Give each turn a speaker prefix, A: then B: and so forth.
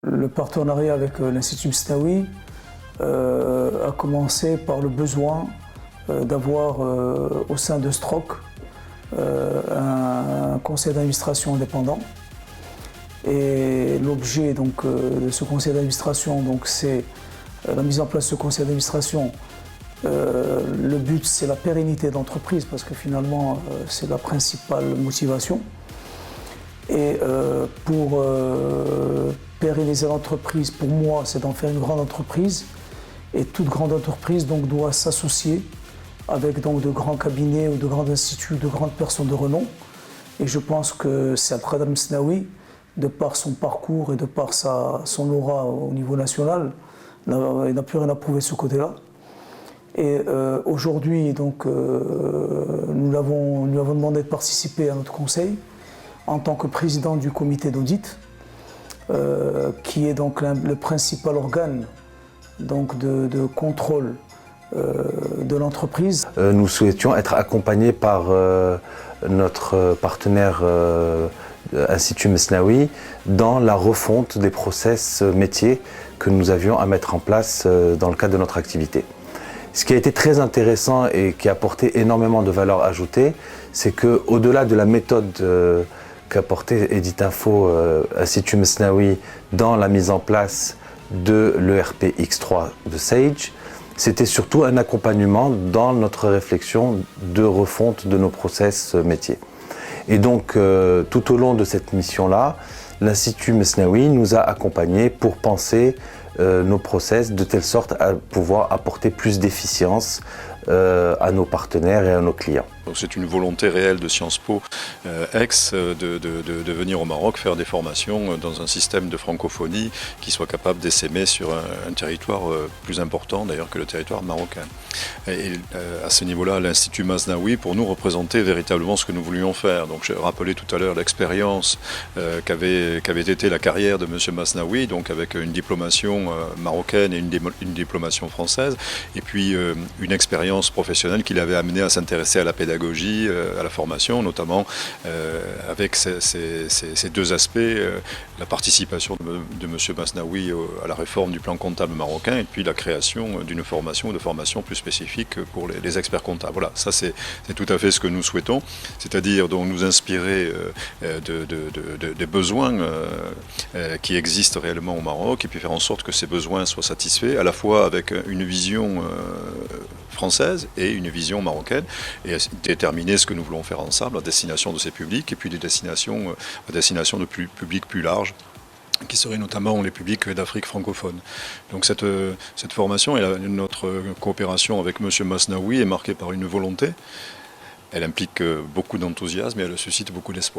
A: Le partenariat avec l'Institut Mesnaoui a commencé par le besoin d'avoir au sein de STROC un conseil d'administration indépendant. Et l'objet de ce conseil d'administration, c'est la mise en place de ce conseil d'administration. Le but, c'est la pérennité de l'entreprise parce que finalement, c'est la principale motivation. Et pour pérenniser l'entreprise, pour moi, c'est d'en faire une grande entreprise. Et toute grande entreprise doit s'associer avec de grands cabinets ou de grands instituts, de grandes personnes de renom. Et je pense que c'est Abdelkader Mesnaoui, de par son parcours et de par son aura au niveau national, il n'a plus rien à prouver de ce côté-là. Et aujourd'hui, nous lui avons demandé de participer à notre conseil en tant que président du comité d'audit, qui est le principal organe de contrôle de l'entreprise.
B: Nous souhaitions être accompagnés par notre partenaire Institut Mesnaoui dans la refonte des process métiers que nous avions à mettre en place dans le cadre de notre activité. Ce qui a été très intéressant et qui a apporté énormément de valeur ajoutée, c'est qu'au-delà de la méthode qu'apportait Editinfo Institut Mesnaoui dans la mise en place de l'ERP X3 de Sage, c'était surtout un accompagnement dans notre réflexion de refonte de nos process métiers. Et donc, tout au long de cette mission-là, l'Institut Mesnaoui nous a accompagnés pour penser nos process de telle sorte à pouvoir apporter plus d'efficience à nos partenaires et à nos clients.
C: C'est une volonté réelle de Sciences Po Aix de venir au Maroc faire des formations dans un système de francophonie qui soit capable d'essaimer sur un territoire plus important d'ailleurs que le territoire marocain. Et à ce niveau-là, l'Institut Mesnaoui pour nous représentait véritablement ce que nous voulions faire. Donc j'ai rappelé tout à l'heure l'expérience qu'avait été la carrière de M. Mesnaoui, donc avec une diplomation marocaine et une diplomation française, et puis une expérience professionnelle qui l'avait amené à s'intéresser à la pédagogie, à la formation, notamment avec ces deux aspects, la participation de M. Mesnaoui à la réforme du plan comptable marocain et puis la création d'une formation ou de formation plus spécifique pour les experts comptables. Voilà, ça c'est tout à fait ce que nous souhaitons, c'est-à-dire nous inspirer des besoins qui existent réellement au Maroc et puis faire en sorte que ces besoins soient satisfaits à la fois avec une vision française et une vision marocaine et déterminer ce que nous voulons faire ensemble à destination de ces publics et puis à destination de publics plus larges qui seraient notamment les publics d'Afrique francophone. Donc cette formation et notre coopération avec M. Mesnaoui est marquée par une volonté. Elle implique beaucoup d'enthousiasme et elle suscite beaucoup d'espoir.